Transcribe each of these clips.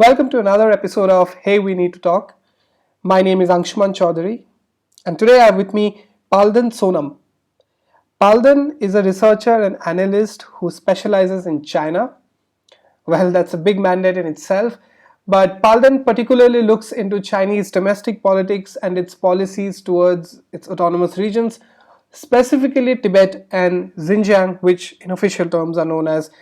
Welcome to another episode of Hey We Need to Talk. My name is Angshuman Choudhury, and today I have with me Palden Sonam. Palden is a researcher and analyst who specializes in China. Well, that's a big mandate in itself, but Palden particularly looks into Chinese domestic politics and its policies towards its autonomous regions, specifically Tibet and Xinjiang, which in official terms are known as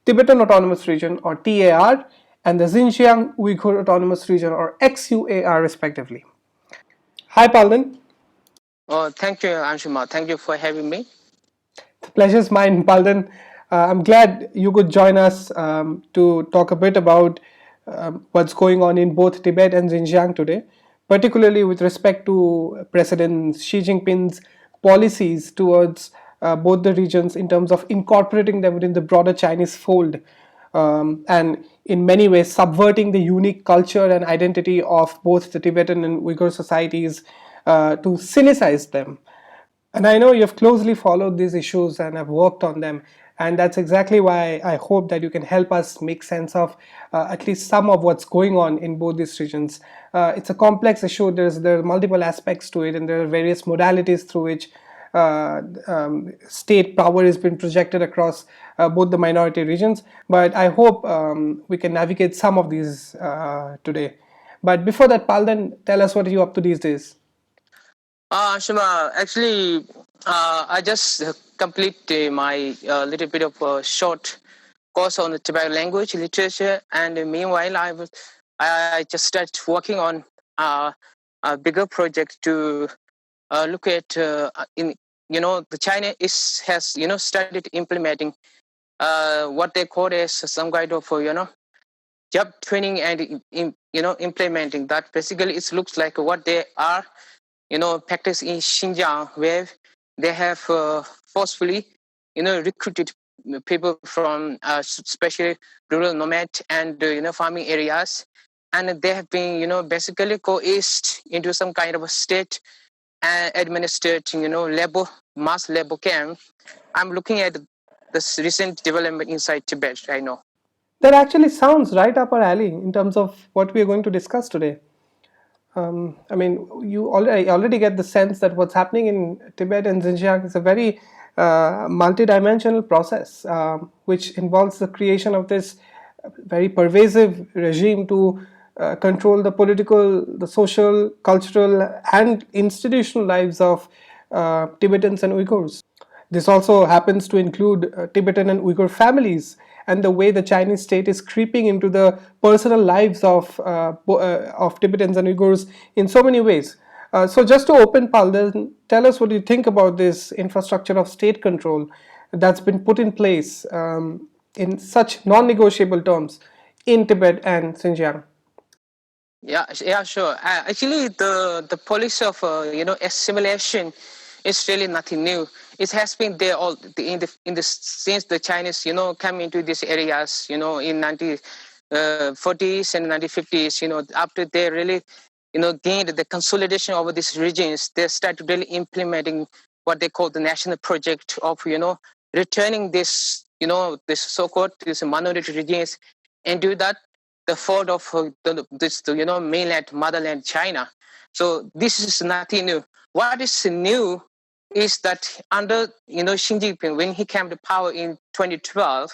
Tibetan Autonomous Region or TAR and the Xinjiang Uyghur Autonomous Region or XUAR respectively. Hi Palden. Oh, thank you, Anshuma. Thank you for having me. The pleasure's mine, Palden. I'm glad you could join us to talk a bit about what's going on in both Tibet and Xinjiang today, particularly with respect to President Xi Jinping's policies towards both the regions in terms of incorporating them within the broader Chinese fold, and in many ways subverting the unique culture and identity of both the Tibetan and Uyghur societies to sinicize them. And I know you've closely followed these issues and have worked on them. And that's exactly why I hope that you can help us make sense of at least some of what's going on in both these regions. It's a complex issue. There are multiple aspects to it, and there are various modalities through which state power has been projected across both the minority regions. But I hope we can navigate some of these today. But before that, Palden, tell us what are you up to these days? Anshuma, actually, I just complete my little bit of a short course on the Tibetan language, literature, and meanwhile, I just started working on a bigger project to look at the China has started implementing what they call as some kind of job training and implementing that. Basically it looks like what they are practice in Xinjiang, where they have forcefully recruited people from especially rural nomad and farming areas, and they have been basically coerced into some kind of a state administered labor mass labor camp. I'm looking at this recent development inside Tibet right now. That actually sounds right up our alley in terms of what we are going to discuss today. I mean, you already get the sense that what's happening in Tibet and Xinjiang is a very multidimensional process, which involves the creation of this very pervasive regime to control the political, the social, cultural, and institutional lives of Tibetans and Uyghurs. This also happens to include Tibetan and Uyghur families and the way the Chinese state is creeping into the personal lives of Tibetans and Uyghurs in so many ways. So, just to open, Palden, tell us what you think about this infrastructure of state control that's been put in place in such non-negotiable terms in Tibet and Xinjiang. Yeah, sure. Actually, the policy of assimilation is really nothing new. It has been there all in the since the Chinese come into these areas in 1940s and 1950s. After they really gained the consolidation over these regions, they started really implementing what they call the national project of returning this so-called these minority regions and do that the fault of this mainland motherland China. So this is nothing new. What is new is that under Xi Jinping, when he came to power in 2012,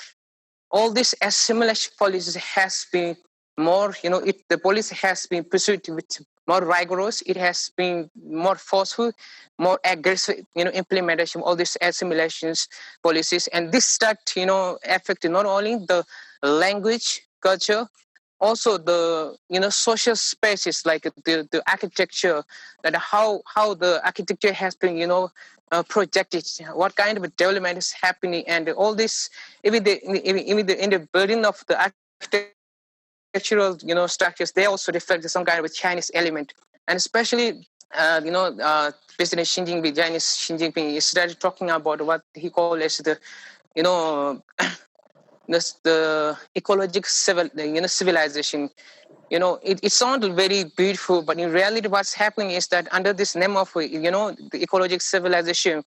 all this assimilation policies has been more, the policy has been pursued with more rigorous. It has been more forceful, more aggressive, implementation of all these assimilations policies, and this start, affecting not only the language, culture, also the social spaces like the architecture, that how the architecture has been projected, what kind of development is happening, and all this, even in the building of the architectural structures, they also reflect some kind of a Chinese element. And especially President Xi Jinping started talking about what he called as the you know the ecological civilization. It sounds very beautiful, but in reality what's happening is that under this name of the ecological civilization,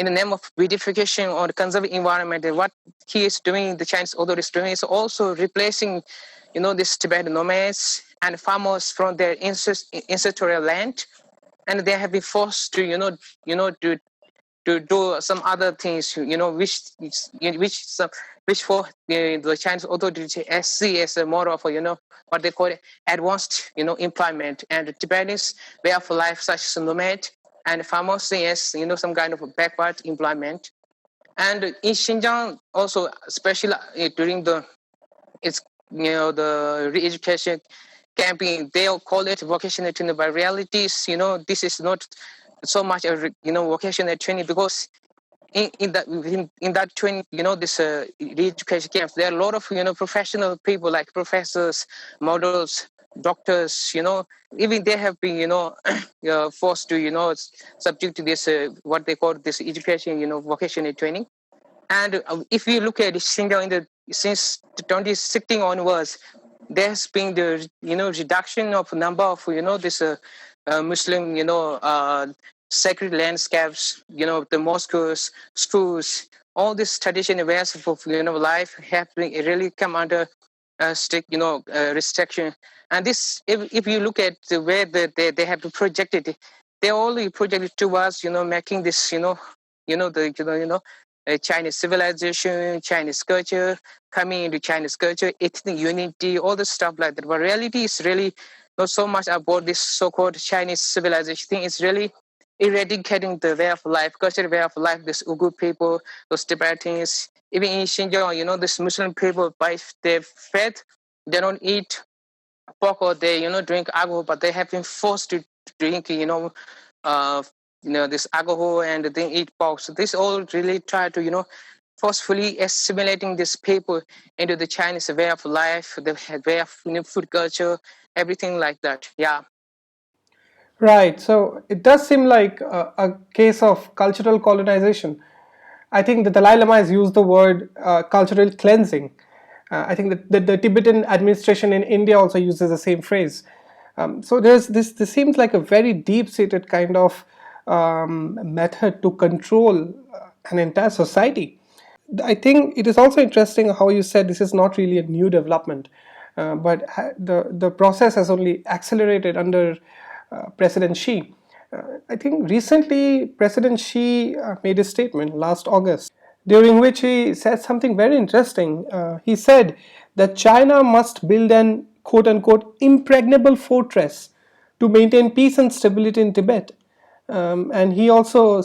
in the name of beautification or the conserving environment. What he is doing, the Chinese authorities is doing, is also replacing, this Tibetan nomads and farmers from their ancestral land, and they have been forced to, to do some other things, which for the Chinese authorities see as a more of a, what they call advanced, employment, and the Tibetans way of life such as nomad and farmers see as, some kind of a backward employment. And in Xinjiang also, especially during the it's the re-education campaign, they'll call it vocational training, but realities, this is not so much a vocational training, because in that training, this re-education camps, there are a lot of professional people like professors, models, doctors, even they have been forced to subject to this what they call this education, vocational training. And if you look at Xinjiang since 2016 onwards, there's been the reduction of number of this Muslim sacred landscapes, the mosques, schools, all these traditional ways of life have been really come under strict restriction. And this, if you look at the way that they have projected it, they only projected towards making this the Chinese civilization, Chinese culture, coming into Chinese culture, ethnic unity, all the stuff like that. But reality is really not so much about this so-called Chinese civilization thing. It's really eradicating the way of life, cultural way of life, this Uyghur people, those Tibetans, even in Xinjiang, this Muslim people, by their faith, they don't eat pork or they, drink alcohol, but they have been forced to drink, uh, this alcohol and then eat pork. So this all really try to, forcefully assimilating these people into the Chinese way of life, the way of food culture, everything like that. Yeah. Right. So it does seem like a case of cultural colonization. I think the Dalai Lama has used the word cultural cleansing. I think that the Tibetan administration in India also uses the same phrase. So there's this. This seems like a very deep-seated kind of method to control an entire society. I think it is also interesting how you said this is not really a new development, but the process has only accelerated under President Xi. I think recently President Xi made a statement last August, during which he said something very interesting. He said that China must build an quote unquote impregnable fortress to maintain peace and stability in Tibet. And he also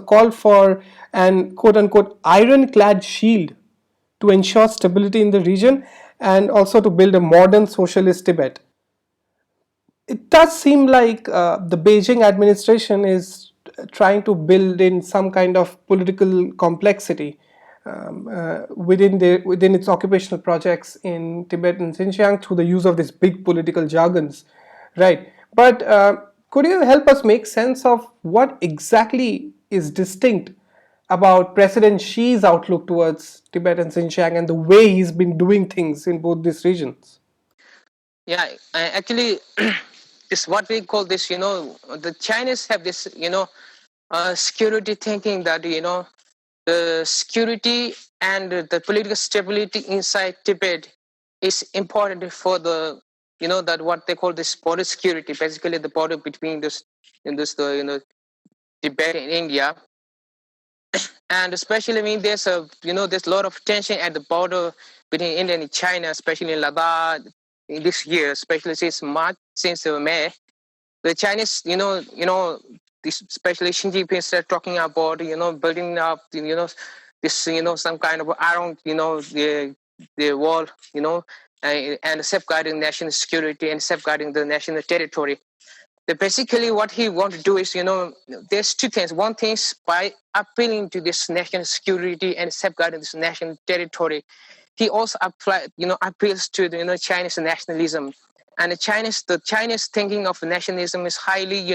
called for an quote unquote ironclad shield to ensure stability in the region and also to build a modern socialist Tibet. It does seem like the Beijing administration is trying to build in some kind of political complexity within its occupational projects in Tibet and Xinjiang through the use of these big political jargons, right? But could you help us make sense of what exactly is distinct about President Xi's outlook towards Tibet and Xinjiang and the way he's been doing things in both these regions? Yeah, actually, this what we call this, the Chinese have this, security thinking that, the security and the political stability inside Tibet is important for the, that what they call this border security, basically the border between this, Tibet and India. And especially, I mean, there's a lot of tension at the border between India and China, especially in Ladakh in this year, especially since May. The Chinese, especially Xi Jinping started talking about, building up, this, some kind of iron, the wall, and safeguarding national security and safeguarding the national territory. Basically what he want to do is, there's two things. One thing is by appealing to this national security and safeguarding this national territory, he also appeals to the Chinese nationalism. And the Chinese thinking of nationalism is highly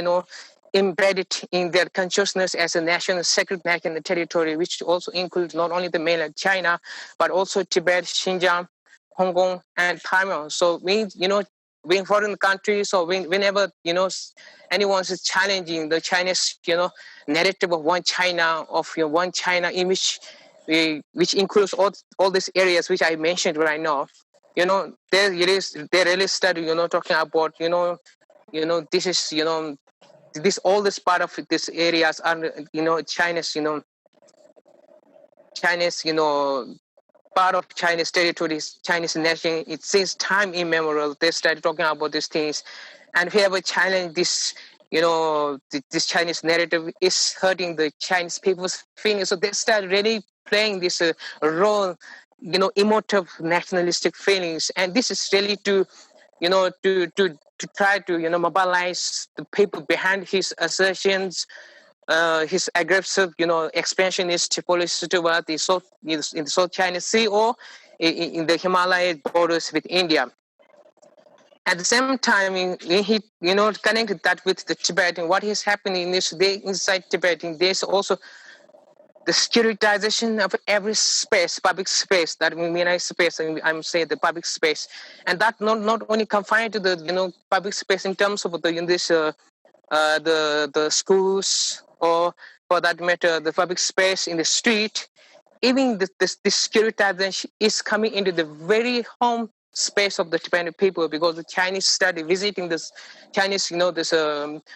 embedded in their consciousness as a national sacred national territory, which also includes not only the mainland China but also Tibet, Xinjiang, Hong Kong, and Taiwan. So we when foreign countries or whenever anyone is challenging the Chinese narrative of one China, of one China image, which includes all these areas which I mentioned right now. They really started talking about this is this all this part of these areas are China's Chinese part of Chinese territories, Chinese nation. It since time immemorial they started talking about these things, and whoever challenge this, this Chinese narrative is hurting the Chinese people's feelings. So they start really playing this role, emotive nationalistic feelings, and this is really to, to try to mobilize the people behind his assertions, his aggressive, expansionist policy toward the South, in the South China Sea or in the Himalaya borders with India. At the same time, he, connected that with the Tibetan. What is happening is inside Tibetan, there's also the securitization of every space, public space. That mean I space, I'm saying the public space, and that not only confined to the public space in terms of the in this the schools, or for that matter the public space in the street. Even this securitization is coming into the very home space of the Tibetan people, because the Chinese started visiting this Chinese, this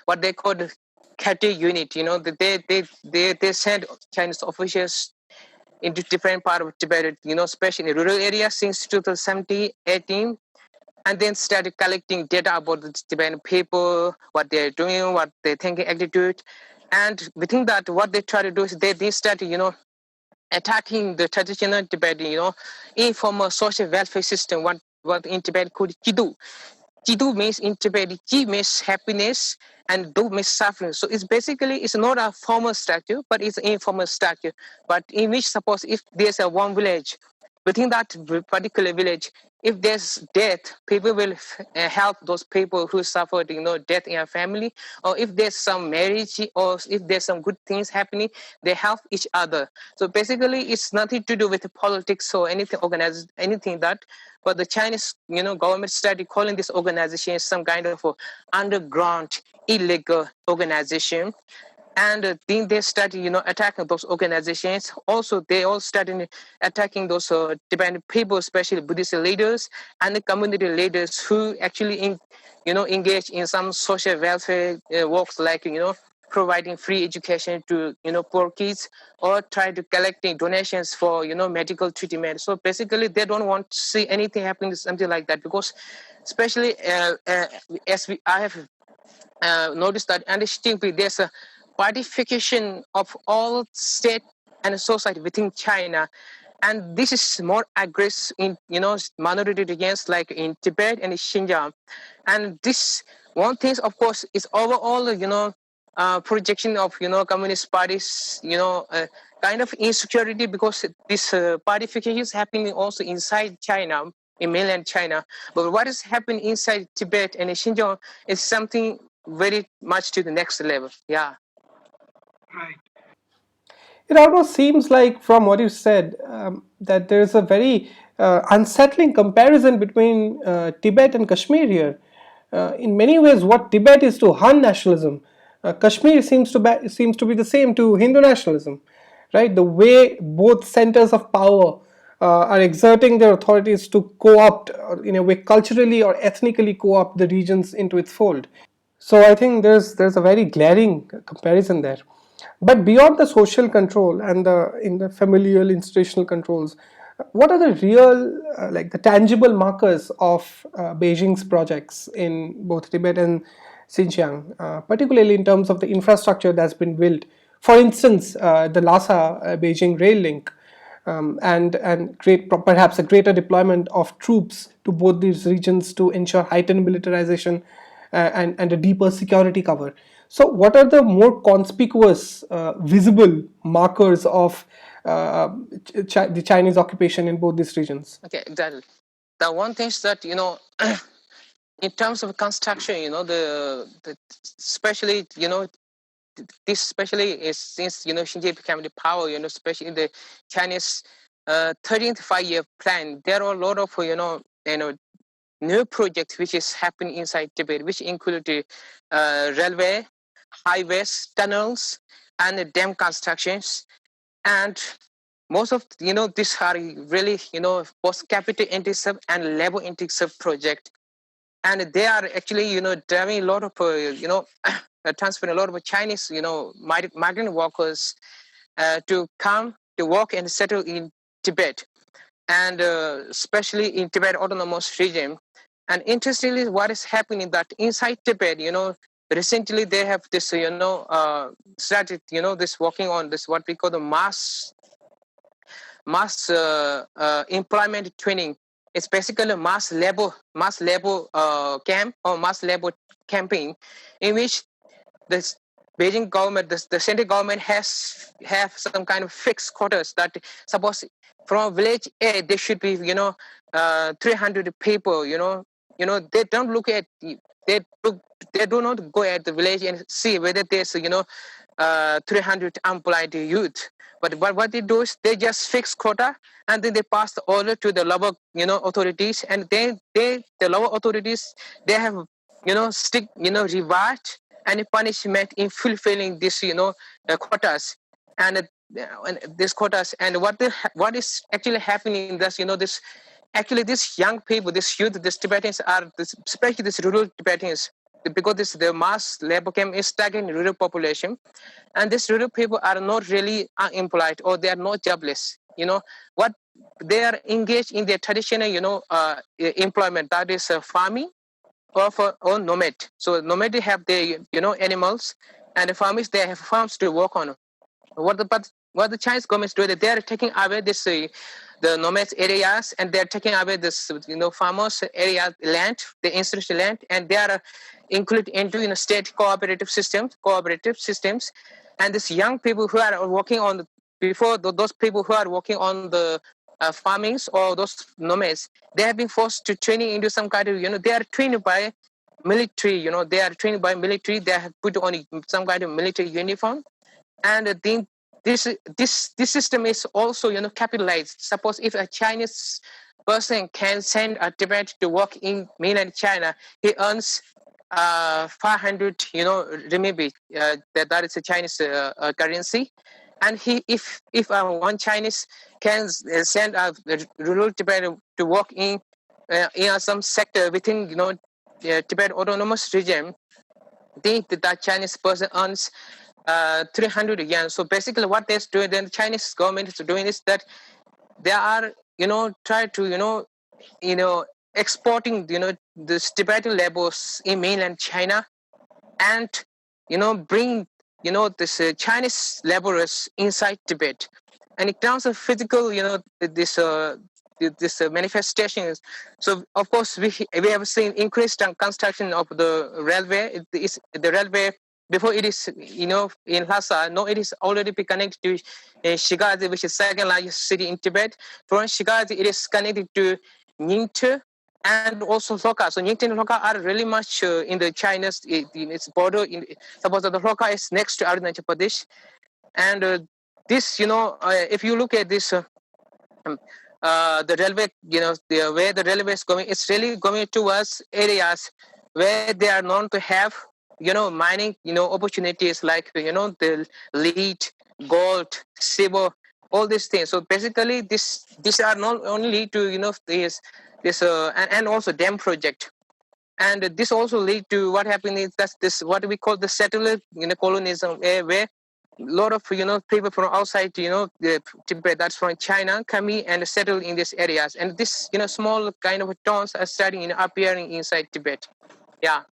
what they call the Kati unit. They send Chinese officials into different part of Tibet, especially in rural areas since 2017-18, and then started collecting data about the Tibetan people, what they're doing, what they're thinking, attitude. And within that, what they try to do is they started, attacking the traditional Tibetan, informal social welfare system, what in Tibet called Chidu. Chidu means in Tibetan, Chi means happiness and Do means suffering. So it's not a formal structure, but it's an informal structure. But in which, suppose if there's a one village, within that particular village, if there's death, people will help those people who suffered, death in a family, or if there's some marriage, or if there's some good things happening, they help each other. So basically, it's nothing to do with politics or anything organized, anything that. But the Chinese, government started calling this organization some kind of underground illegal organization, and then they started attacking those organizations. Also they all started attacking those Tibetan people, especially Buddhist leaders and the community leaders who actually engage in some social welfare works, like providing free education to poor kids, or try to collecting donations for medical treatment. So basically they don't want to see anything happening, something like that, because especially I have notice that understandably there's a partification of all state and society within China, and this is more aggressive in minority regions like in Tibet and Xinjiang. And this one thing, of course, is overall projection of communist parties, kind of insecurity, because this partification is happening also inside China, in mainland China. But what is happening inside Tibet and Xinjiang is something very much to the next level. Yeah. It almost seems like, from what you said, that there's a very unsettling comparison between Tibet and Kashmir here. In many ways, what Tibet is to Han nationalism, Kashmir seems to be the same to Hindu nationalism, right? The way both centers of power are exerting their authorities to co-opt, in a way, culturally or ethnically co-opt the regions into its fold. So I think there's a very glaring comparison there. But beyond the social control and the familial institutional controls, what are the real, like the tangible markers of Beijing's projects in both Tibet and Xinjiang, particularly in terms of the infrastructure that's been built? For instance, the Lhasa Beijing rail link, and create perhaps a greater deployment of troops to both these regions to ensure heightened militarization and a deeper security cover. So, what are the more conspicuous, visible markers of the Chinese occupation in both these regions? Okay, exactly. The one thing is that in terms of construction, the especially this especially is since Xinjiang became the power, especially in the Chinese 13th five-year plan, there are a lot of new projects which is happening inside Tibet, which include railway, highways, tunnels, and dam constructions. And most of these are really both capital intensive and labor intensive project, and they are actually driving a lot of transferring a lot of Chinese migrant workers to come to work and settle in Tibet, and especially in Tibet autonomous region. And interestingly, what is happening that inside Tibet, recently they have this started this working on this what we call the mass employment training. It's basically a mass labor camp or mass labor campaign, in which this Beijing government, the central government has have some kind of fixed quotas that suppose from village A there should be 300 people. They don't look at they look, they do not go at the village and see whether there's 300 unemployed youth. But what they do is they just fix quota, and then they pass the order to the lower authorities, and then the lower authorities, they have strict reward and punishment in fulfilling this quotas, and these quotas. And what is actually happening in this this actually these young people, this youth, these Tibetans are especially these rural Tibetans, because this the mass labor camp is targeting rural population, and these rural people are not really unemployed, or they are not jobless. What they are engaged in their traditional employment, that is farming or nomad. So nomad they have their animals, and the farmers they have farms to work on. What the Chinese government is doing, they are taking away this the nomads areas, and they are taking away this farmers area land, the institutional land, and they are included into state cooperative systems, and these young people who are working on before those people who are working on the farmings or those nomads, they have been forced to training into some kind of they are trained by military. They are trained by military. They have put on some kind of military uniform, and then this system is also capitalized. Suppose if a Chinese person can send a Tibet to work in mainland China, he earns 500 renminbi. That is a Chinese currency. And he if one Chinese can send a rural Tibet to work in some sector within Tibet autonomous region, think that Chinese person earns 300 yen. So basically, what they're doing, then the Chinese government is doing is that they are, try to, exporting, the Tibetan labors in mainland China, and, bring, this Chinese laborers inside Tibet. And in terms of physical, this manifestations. So of course we have seen increased construction of the railway. The railway before it is in Lhasa. No, it is already be connected to Shigazi, which is second largest city in Tibet. From Shigazi, it is connected to Ningtu and also Lhoka. So Ningtu and Lhoka are really much in the China's in its border. Suppose that the Lhoka is next to Arunachal Pradesh, and this if you look at this. The railway, the way the railway is going, it's really going towards areas where they are known to have, mining, opportunities like, the lead, gold, silver, all these things. So basically, these are not only to, this and also dam project. And this also lead to what happened is that this what we call the settler colonialism, where a lot of people from outside the Tibet, that's from China, come in and settle in these areas, and this small kind of towns are starting appearing inside Tibet. Yeah.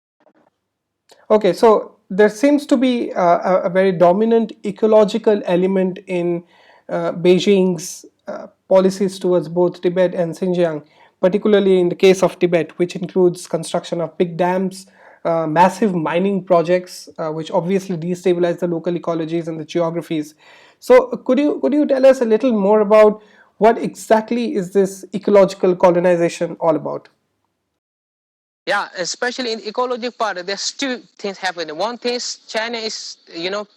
Okay, so there seems to be a very dominant ecological element in Beijing's policies towards both Tibet and Xinjiang, particularly in the case of Tibet, which includes construction of big dams, massive mining projects, which obviously destabilize the local ecologies and the geographies. So, could you tell us a little more about what exactly is this ecological colonization all about? Yeah, especially in ecology part, there's two things happening. One thing is China is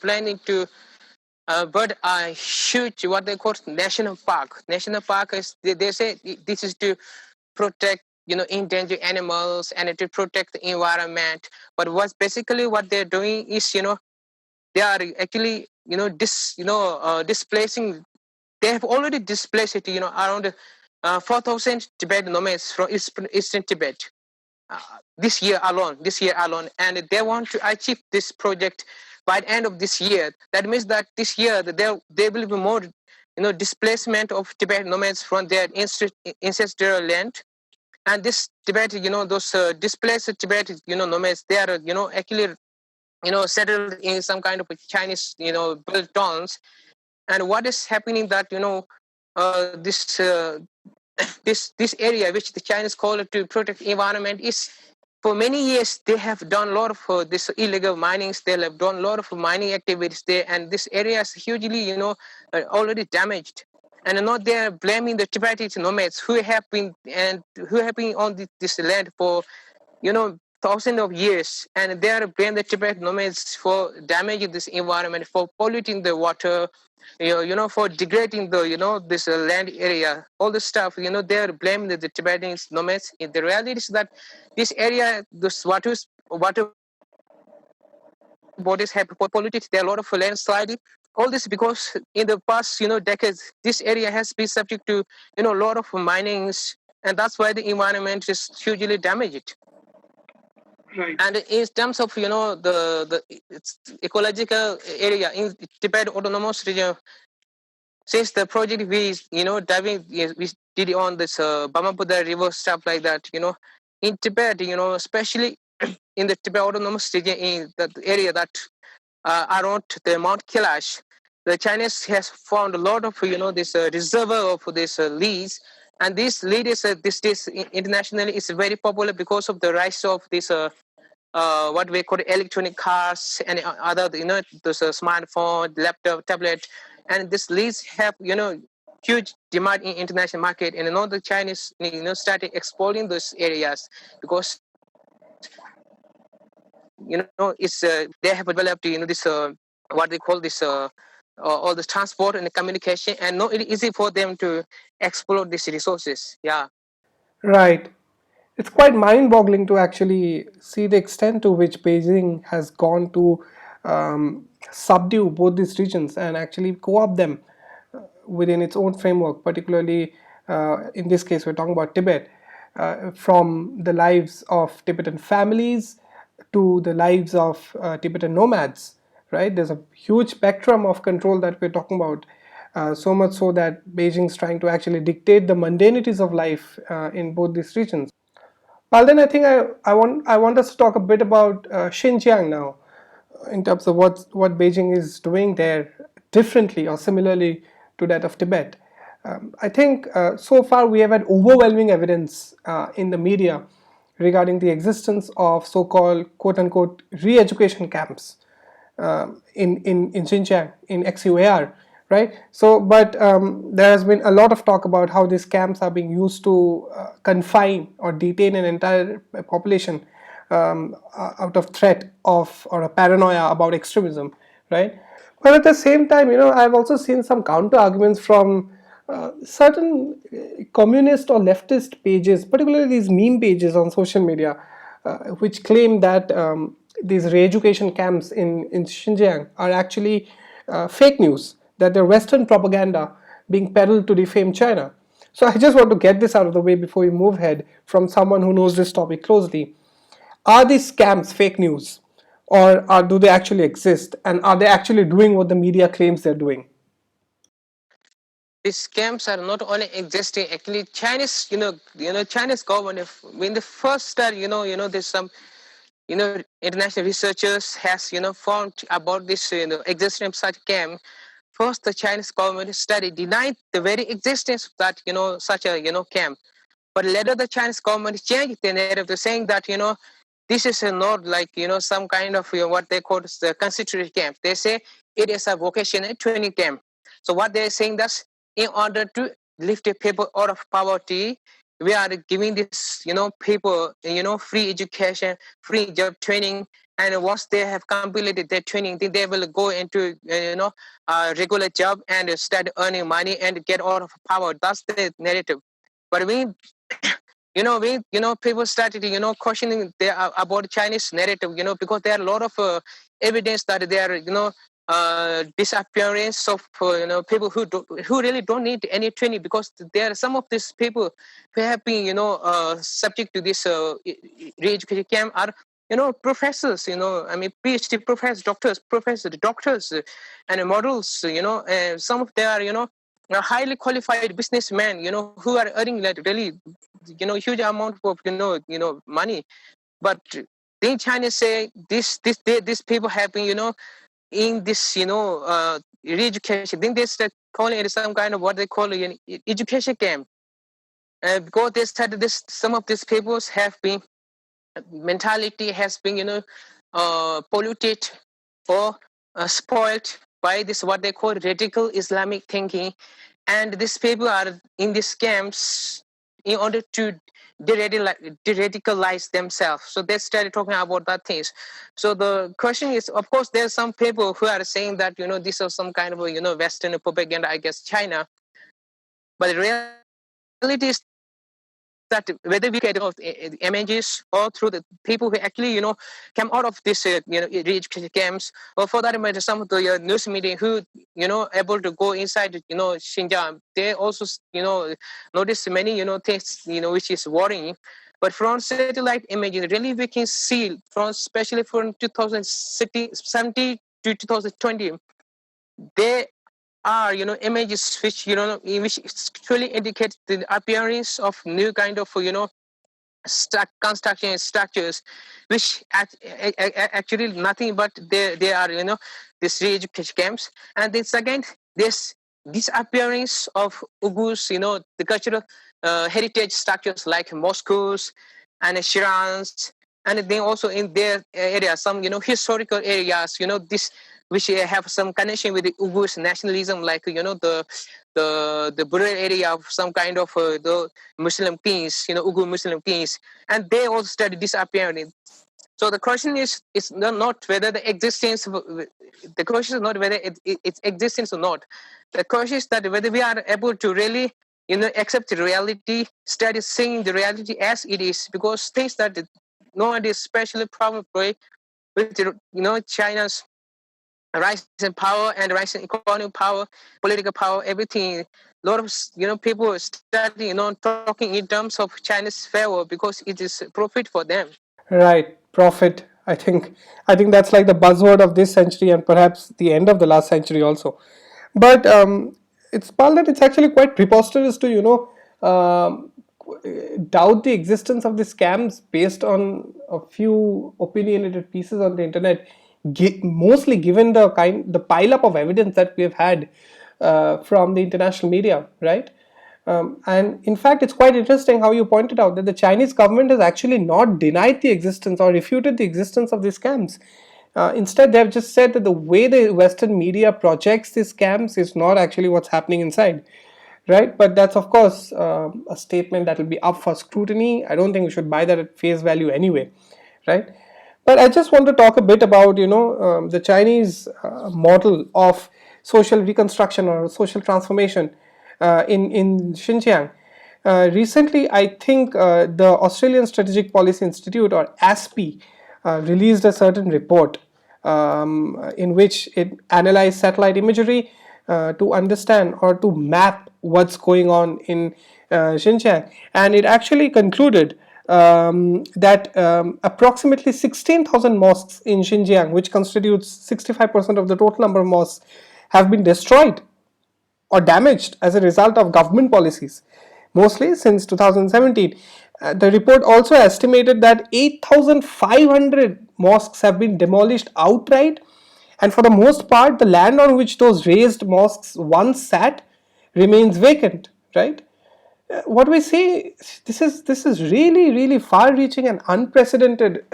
planning to but a huge what they call national park. National park is they say this is to protect endangered animals and to protect the environment. But what's basically what they're doing is, they are actually, displacing. They have already displaced, around 4,000 Tibetan nomads from Eastern Tibet this year alone, and they want to achieve this project by the end of this year. That means that this year there will be more, displacement of Tibetan nomads from their ancestral land. And this Tibet, those displaced Tibet, nomads, they are, actually, settled in some kind of a Chinese, built towns. And what is happening that, this this area which the Chinese call it to protect environment is, for many years they have done a lot of this illegal minings. They have done a lot of mining activities there, and this area is hugely, already damaged. And not they are blaming the Tibetan nomads who have been on this land for, thousands of years, and they are blaming the Tibetan nomads for damaging this environment, for polluting the water, for degrading the, this land area, all this stuff. They are blaming the Tibetan nomads. In the reality is that this area, this water bodies have polluted. There are a lot of landsliding. All this because in the past, decades, this area has been subject to, a lot of minings, and that's why the environment is hugely damaged. Right. And in terms of, the it's ecological area in Tibet autonomous region, since the project we, diving, yes, we did it on this Brahmaputra river, stuff like that, in Tibet, especially in the Tibet autonomous region, in the area that around the Mount Kailash, the Chinese has found a lot of, this reservoir of this leads. And this lead is this internationally is very popular because of the rise of this what we call electronic cars and other, those smartphone, laptop, tablet. And these leads have, huge demand in international market. And the Chinese, started exploring those areas because, it's they have developed, this what they call this all the transport and the communication, and not really easy for them to explore these resources. Yeah. Right. It's quite mind boggling to actually see the extent to which Beijing has gone to subdue both these regions and actually co opt them within its own framework, particularly in this case, we're talking about Tibet, from the lives of Tibetan families to the lives of Tibetan nomads, right? There's a huge spectrum of control that we're talking about. So much so that Beijing is trying to actually dictate the mundanities of life in both these regions. Well, then I think I want us to talk a bit about Xinjiang now, in terms of what Beijing is doing there differently or similarly to that of Tibet. I think so far we have had overwhelming evidence in the media regarding the existence of so-called quote-unquote re-education camps in Xinjiang, in XUAR, right? So, but there has been a lot of talk about how these camps are being used to confine or detain an entire population out of threat of or a paranoia about extremism, right? But at the same time, I've also seen some counter arguments from certain communist or leftist pages, particularly these meme pages on social media, which claim that these re-education camps in Xinjiang are actually fake news, that they're Western propaganda being peddled to defame China. So I just want to get this out of the way before we move ahead from someone who knows this topic closely. Are these scams fake news? Or do they actually exist? And are they actually doing what the media claims they're doing? These scams are not only existing. Actually, Chinese, Chinese government. When they first start, there's some, international researchers has, found about this, existence of such scam. First, the Chinese government study denied the very existence of that, such a, camp. But later, the Chinese government changed the narrative to saying that, this is not like, some kind of, what they call the constitutory camp. They say it is a vocational training camp. So what they're saying that in order to lift the people out of poverty, we are giving this, people, free education, free job training. And once they have completed their training, then they will go into, regular job and start earning money and get out of power. That's the narrative. But we people started questioning about Chinese narrative, because there are a lot of evidence that there are disappearance of people who really don't need any training, because there are some of these people who have been subject to this re-education camp are professors, I mean PhD professors, doctors, and models, some of them are highly qualified businessmen, who are earning like really huge amount of money. But then China say these people have been in this re-education. Then they start calling it some kind of what they call education camp, because they started this. Some of these peoples have been mentality has been polluted or spoiled by this what they call radical Islamic thinking, and these people are in these camps in order to de-radicalize themselves. So they started talking about that things. So the question is, of course, there's some people who are saying that this is some kind of Western propaganda, I guess China, but the reality is that whether we get of images or through the people who actually come out of this re-education camps, or for that matter some of the news media who able to go inside Xinjiang, they also notice many things which is worrying. But from satellite images, really we can see from especially from 2070 to 2020, they are images which which actually indicate the appearance of new kind of construction structures, which actually nothing but they are these re-education camps. And then second, this disappearance of Uyghurs, the cultural heritage structures like mosques and shrines, and then also in their area some historical areas, this which have some connection with the Uyghurs nationalism, like the border area of some kind of the Muslim kings, Uyghur Muslim kings, and they also started disappearing. So the question is not whether the question is not whether its existence or not. The question is that whether we are able to really accept the reality, start seeing the reality as it is, because things that no one is especially probably with China's rise in power and rise in economic power, political power, everything. A lot of people starting talking in terms of China's favor because it is profit for them. Right, profit. I think that's like the buzzword of this century and perhaps the end of the last century also. But it's Palden, it's actually quite preposterous to doubt the existence of the scams based on a few opinionated pieces on the internet. Mostly given the pile up of evidence that we have had from the international media, right? And in fact, it's quite interesting how you pointed out that the Chinese government has actually not denied the existence or refuted the existence of these scams. Instead, they have just said that the way the Western media projects these scams is not actually what's happening inside, right? But that's, of course, a statement that will be up for scrutiny. I don't think we should buy that at face value anyway, right? But I just want to talk a bit about the Chinese model of social reconstruction or social transformation in Xinjiang. Recently, I think the Australian Strategic Policy Institute, or ASPI, released a certain report in which it analyzed satellite imagery to understand or to map what's going on in Xinjiang. And it actually concluded that approximately 16,000 mosques in Xinjiang, which constitutes 65% of the total number of mosques, have been destroyed or damaged as a result of government policies, mostly since 2017. The report also estimated that 8,500 mosques have been demolished outright, and for the most part, the land on which those raised mosques once sat remains vacant. Right? What we see, this is really far-reaching and unprecedented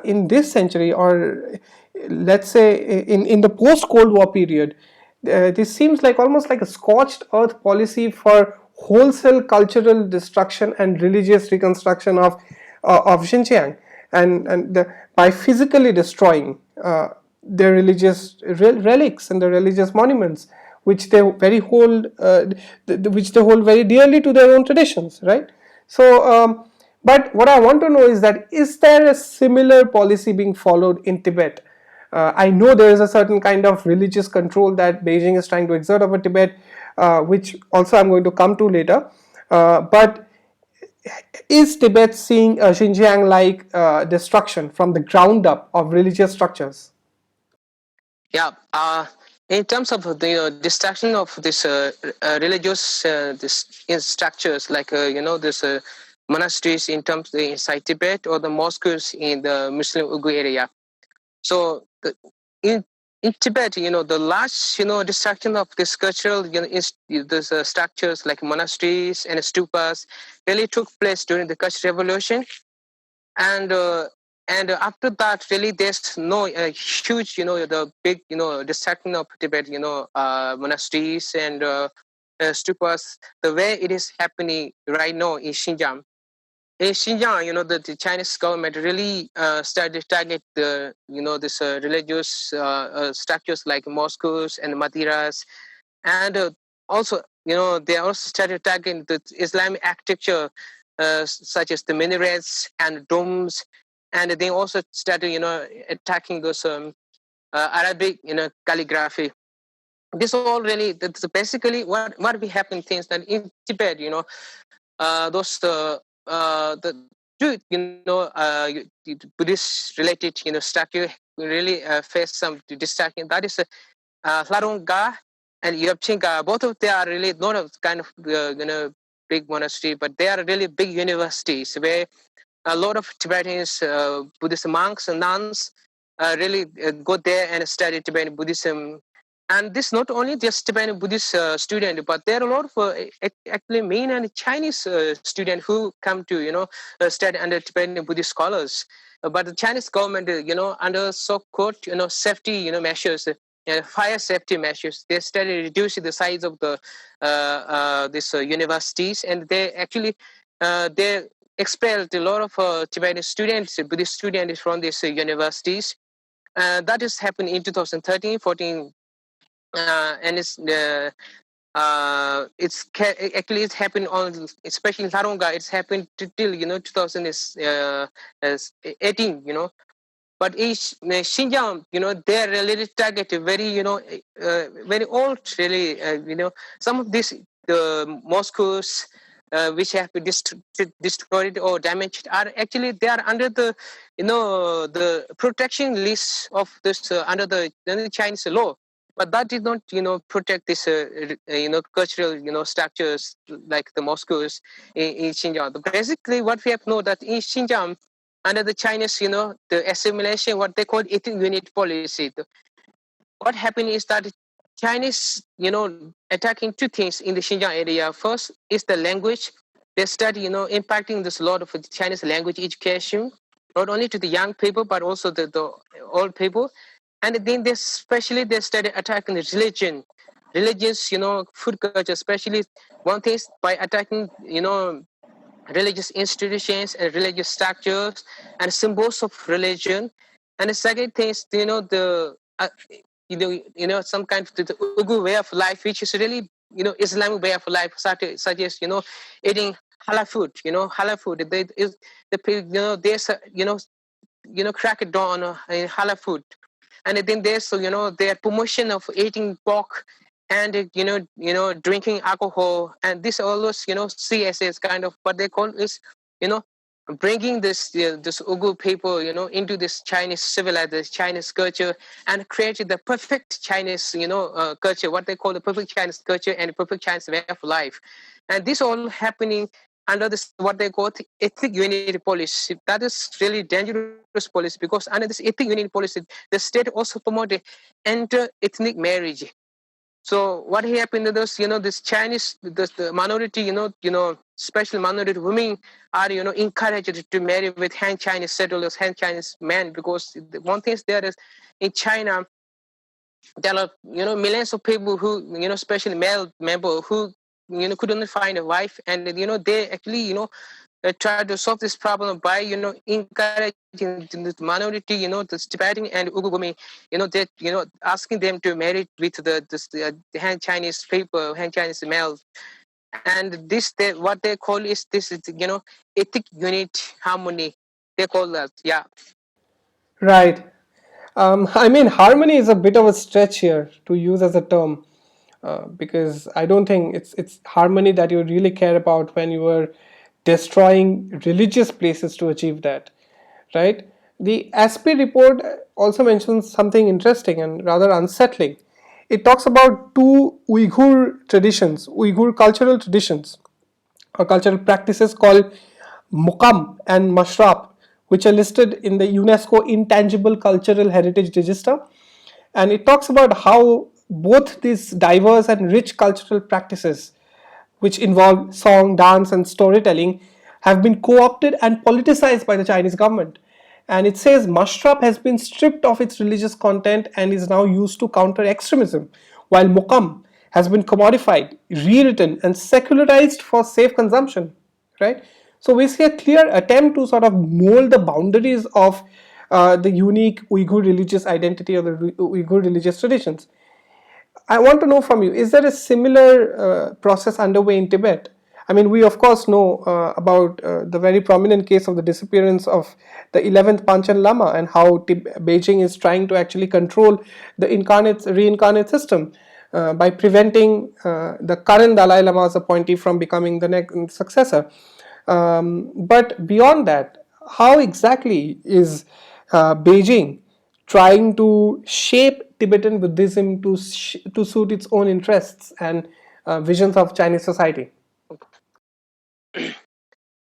in this century, or let's say in the post-Cold War period. This seems like almost like a scorched earth policy for wholesale cultural destruction and religious reconstruction of Xinjiang, and by physically destroying their religious relics and the religious monuments, which they hold very dearly to their own traditions, right? So, but what I want to know is there a similar policy being followed in Tibet? I know there is a certain kind of religious control that Beijing is trying to exert over Tibet, which also I'm going to come to later. But is Tibet seeing Xinjiang like destruction from the ground up of religious structures? Yeah. In terms of the destruction of this religious this structures, like this monasteries in terms inside Tibet, or the mosques in the Muslim Uyghur area. So in in Tibet, the large destruction of this cultural these structures like monasteries and stupas really took place during the Kutch Revolution, and after that, really, there's no huge, the big, destruction of Tibet, monasteries and stupas, the way it is happening right now in Xinjiang. In Xinjiang, the Chinese government really started to target the, this religious structures like mosques and madiras, and also, they also started targeting the Islamic architecture, such as the minarets and domes, and they also started, attacking those Arabic, calligraphy. This all really, that's basically what we happen things that in Tibet, those the Buddhist related statue really face some distraction. That is Larunga and Yopchinga. Both of them are really not a kind of big monastery, but they are really big universities where a lot of Tibetans, Buddhist monks and nuns, really go there and study Tibetan Buddhism. And this not only just Tibetan Buddhist student, but there are a lot of actually main and Chinese student who come to study under Tibetan Buddhist scholars. But the Chinese government, under so-called safety measures, fire safety measures, they started reducing the size of the these universities, and they expelled a lot of Tibetan students, Buddhist students from these universities. That has happened in 2013, 14, and actually it's happened on, especially in Taronga, it's happened till 2018. But in Xinjiang, they are really targeted very, very old, really, some of these mosques which have been destroyed or damaged are actually, they are under the, the protection list of this, under the Chinese law. But that did not, protect this, cultural, structures like the mosques in Xinjiang. But basically, what we have know that in Xinjiang, under the Chinese, the assimilation, what they call ethnic unit policy. What happened is that Chinese, attacking two things in the Xinjiang area. First is the language. They started, impacting this lot of Chinese language education, not only to the young people, but also the old people. And then they started attacking the religions, food culture, especially one thing is by attacking, religious institutions and religious structures and symbols of religion. And the second thing is, some kind of the Ugu way of life, which is really, Islamic way of life, such as, eating halal food. Halal food. They is there's crack it down on halal food, and then there's their promotion of eating pork and drinking alcohol, and this all those CSS kind of what they call is you know bringing this Uyghur people into this Chinese civilized this Chinese culture, and creating the perfect Chinese culture, what they call the perfect Chinese culture and perfect Chinese way of life. And this all happening under this what they call the ethnic unity policy. That is really dangerous policy, because under this ethnic unity policy, the state also promoted inter-ethnic marriage. So what happened to those, this Chinese, the minority, especially minority women are, encouraged to marry with Han Chinese settlers, Han Chinese men, because the one thing is there is in China, there are, millions of people who, especially male member who, couldn't find a wife, and, they actually, try to solve this problem by, encouraging the minority, the Tibetan and Uyghur women, asking them to marry with the Han Chinese people, Han Chinese males. And this what they call is this is, ethic unit harmony. They call that, yeah. Right. I mean, harmony is a bit of a stretch here to use as a term, because I don't think it's harmony that you really care about when you are destroying religious places to achieve that, right? The ASPI report also mentions something interesting and rather unsettling. It talks about two Uyghur cultural traditions or cultural practices called Mukam and Mashrab, which are listed in the UNESCO Intangible Cultural Heritage Register. And it talks about how both these diverse and rich cultural practices, which involve song, dance, and storytelling, have been co opted and politicized by the Chinese government. And it says Mashrab has been stripped of its religious content and is now used to counter extremism, while Mukam has been commodified, rewritten, and secularized for safe consumption. Right? So we see a clear attempt to sort of mold the boundaries of the unique Uyghur religious identity or the Uyghur religious traditions. I want to know from you, is there a similar process underway in Tibet? I mean, we of course know about the very prominent case of the disappearance of the 11th Panchen Lama and how Beijing is trying to actually control the reincarnate system by preventing the current Dalai Lama's appointee from becoming the next successor. But beyond that, how exactly is Beijing trying to shape Tibetan Buddhism to suit its own interests and visions of Chinese society?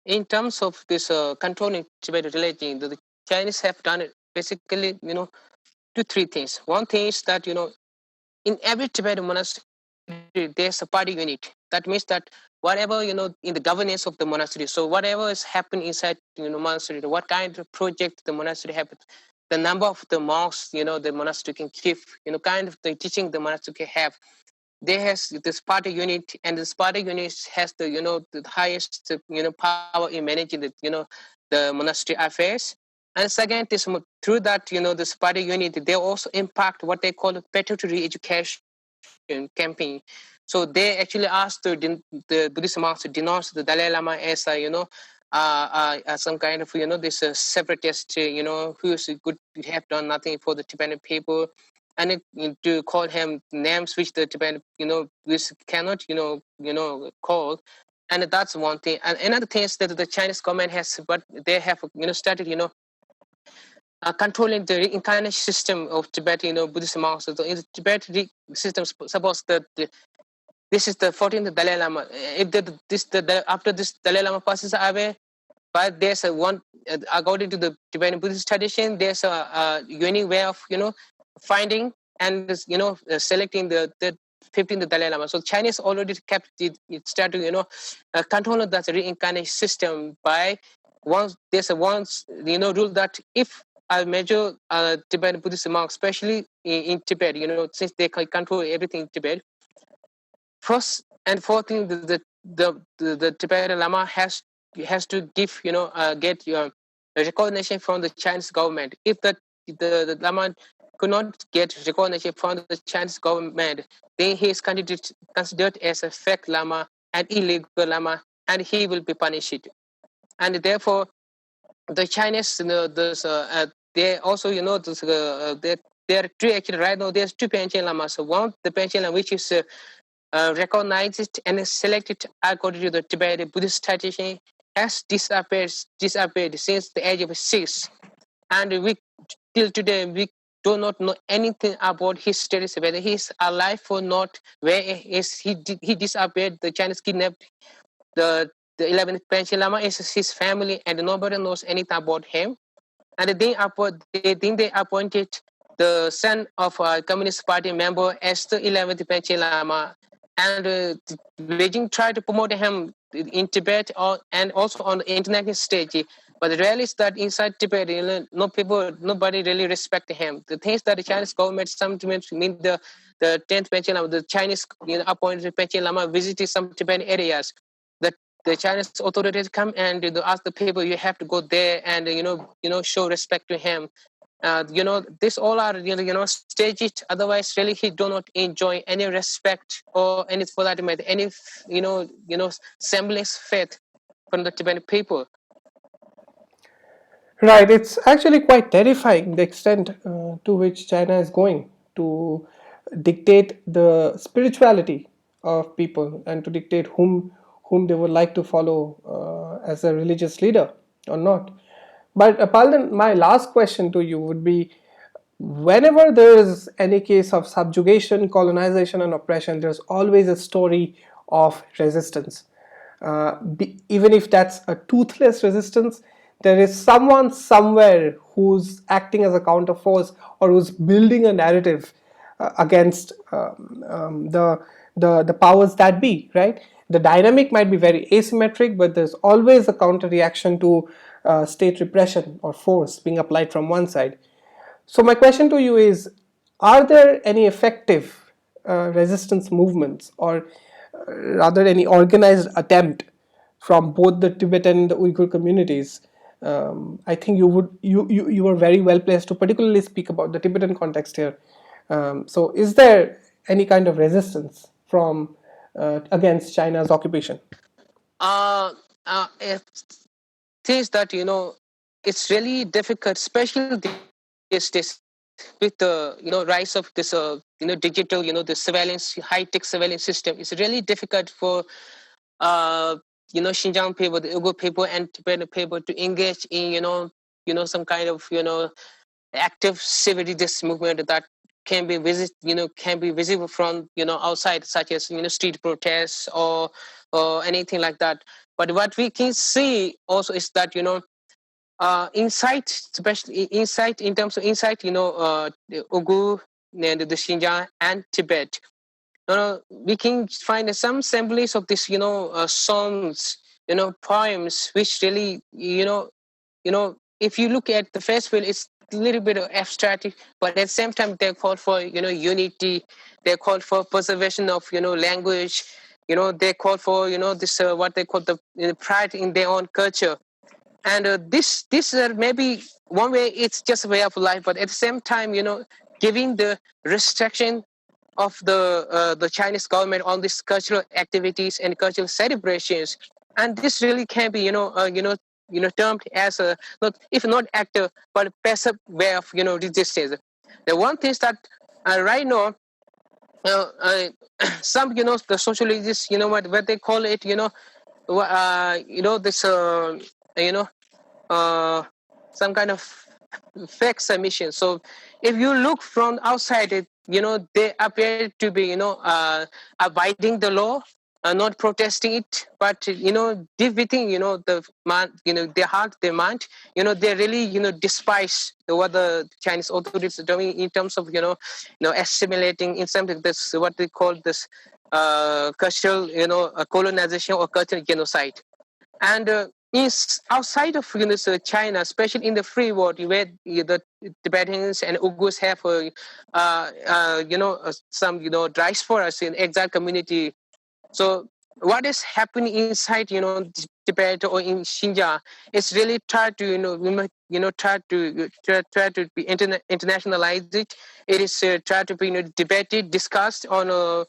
In terms of this controlling Tibetan religion, the Chinese have done it basically, two, three things. One thing is that, in every Tibetan monastery, there's a party unit. That means that whatever, in the governance of the monastery, so whatever is happening inside, monastery, what kind of project the monastery have, the number of the monks, the monastery can keep, kind of the teaching the monastery can have. They has this party unit, and this party unit has the, the highest, power in managing the, the monastery affairs. And second is through that, this party unit, they also impact what they call pituitary education campaign. So they actually asked the Buddhist monks to denounce the Dalai Lama as a, some kind of, this separatist, who's good, have done nothing for the Tibetan people, and to call him names which the Tibetan, which cannot, call. And that's one thing. And another thing is that the Chinese government has, but they have, started, controlling the reincarnation system of Tibet, Buddhist monks. So in the Tibet system, suppose that this is the 14th Dalai Lama. If after this Dalai Lama passes away, but there's a one, according to the Tibetan Buddhist tradition, there's a unique way of, finding and, selecting the 15th Dalai Lama. So Chinese already kept it started, control that reincarnation system by there's a once, rule that if a major Tibetan Buddhist monk, especially in Tibet, since they can control everything in Tibet, first and fourth thing, the Tibetan Lama has to give, get your recognition from the Chinese government. If the Lama could not get recognition from the Chinese government, then he is considered as a fake Lama, an illegal Lama, and he will be punished. And therefore, the Chinese, they also, there are three, actually right now there's two Panchen Lamas. So one, the Panchen Lama, which is recognized and selected according to the Tibetan Buddhist tradition, has disappeared since the age of 6. And we till today we do not know anything about his status, whether he's alive or not. Where is he disappeared? The Chinese kidnapped the 11th Panchen Lama is his family, and nobody knows anything about him. And they appointed the son of a Communist Party member as the 11th Panchen Lama. And Beijing tried to promote him in Tibet and also on the international stage. But the reality is that inside Tibet, nobody really respect him. The things that the Chinese government sometimes mean the 10th Panchen Lama, the Chinese appointed Panchen Lama visited some Tibetan areas. The the Chinese authorities come and ask the people, you have to go there and show respect to him. This all are really, staged. Otherwise, really, he do not enjoy any respect or any, for that matter, any, semblance faith from the Tibetan people. Right, it's actually quite terrifying the extent to which China is going to dictate the spirituality of people and to dictate whom they would like to follow as a religious leader or not. But Palden, my last question to you would be: whenever there is any case of subjugation, colonization, and oppression, there's always a story of resistance. Even if that's a toothless resistance, there is someone somewhere who's acting as a counterforce or who's building a narrative against the powers that be, right? The dynamic might be very asymmetric, but there's always a counter reaction to state repression or force being applied from one side. So my question to you is: are there any effective resistance movements, or rather any organized attempt from both the Tibetan and the Uyghur communities? I think you were very well placed to particularly speak about the Tibetan context here. So is there any kind of resistance from against China's occupation? It things that, it's really difficult, especially these days with the, rise of this, digital, the surveillance, high-tech surveillance system. It's really difficult for uh, Xinjiang people, the Uyghur people, and Tibetan people to engage in, some kind of, active civil resistance movement that can be visible from, outside, such as, street protests or anything like that. But what we can see also is that, insight, especially insight in terms of insight, the Uyghur and the Xinjiang and Tibet, we can find some semblance of this, songs, poems, which really, if you look at the festival, it's a little bit of abstract, but at the same time, they call for, unity. They call for preservation of, language. They call for, this what they call the, pride in their own culture. And this maybe one way it's just a way of life, but at the same time, giving the restriction of the Chinese government on these cultural activities and cultural celebrations. And this really can be, termed as a, not, if not active, but a passive way of, resistance. The one thing is that right now, some, the sociologists, what they call it, this you know uh, some kind of fake submission. So if you look from outside, they appear to be, abiding the law, not protesting it, but deep within, the man, their heart, their mind, they really, despise what the Chinese authorities are doing in terms of, assimilating in something this what they call this cultural, colonization or cultural genocide. And outside of, China, especially in the free world, where the Tibetans and Uyghurs have some, diasporas in exile community. So what is happening inside, Tibet or in Xinjiang, it's really try to, try to be internationalize it. It is try to be, debated, discussed on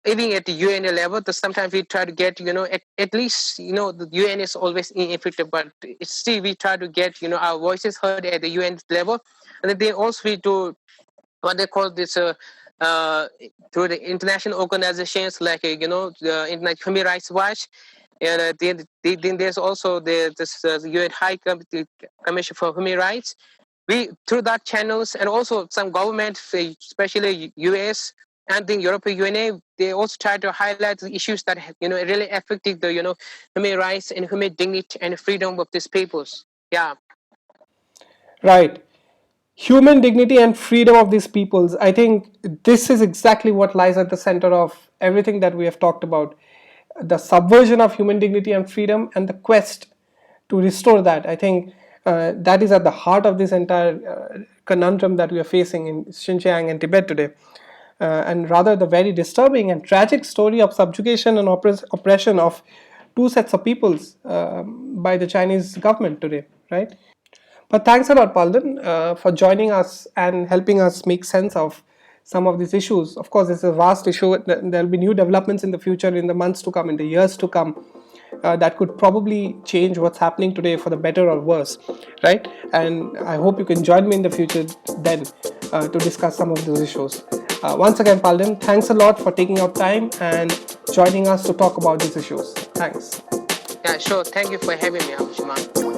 even at the UN level. Sometimes we try to get, at least, the UN is always ineffective, but still we try to get, our voices heard at the UN level. And then they also we do what they call this uh, through the international organizations like the Internet Human Rights Watch, and then there's also this UN Commission for Human Rights. We through that channels, and also some governments, especially US and the European Union, they also try to highlight the issues that really affecting the human rights and human dignity and freedom of these peoples. Yeah. Right. Human dignity and freedom of these peoples. I think this is exactly what lies at the center of everything that we have talked about: the subversion of human dignity and freedom and the quest to restore that. I think that is at the heart of this entire conundrum that we are facing in Xinjiang and Tibet today. And rather, the very disturbing and tragic story of subjugation and oppression of two sets of peoples by the Chinese government today, right? But thanks a lot, Palden, for joining us and helping us make sense of some of these issues. Of course, it's a vast issue. There'll be new developments in the future, in the months to come, in the years to come, that could probably change what's happening today for the better or worse, right? And I hope you can join me in the future then to discuss some of those issues. Once again, Palden, thanks a lot for taking out time and joining us to talk about these issues. Thanks. Yeah, sure. Thank you for having me, Angshuman.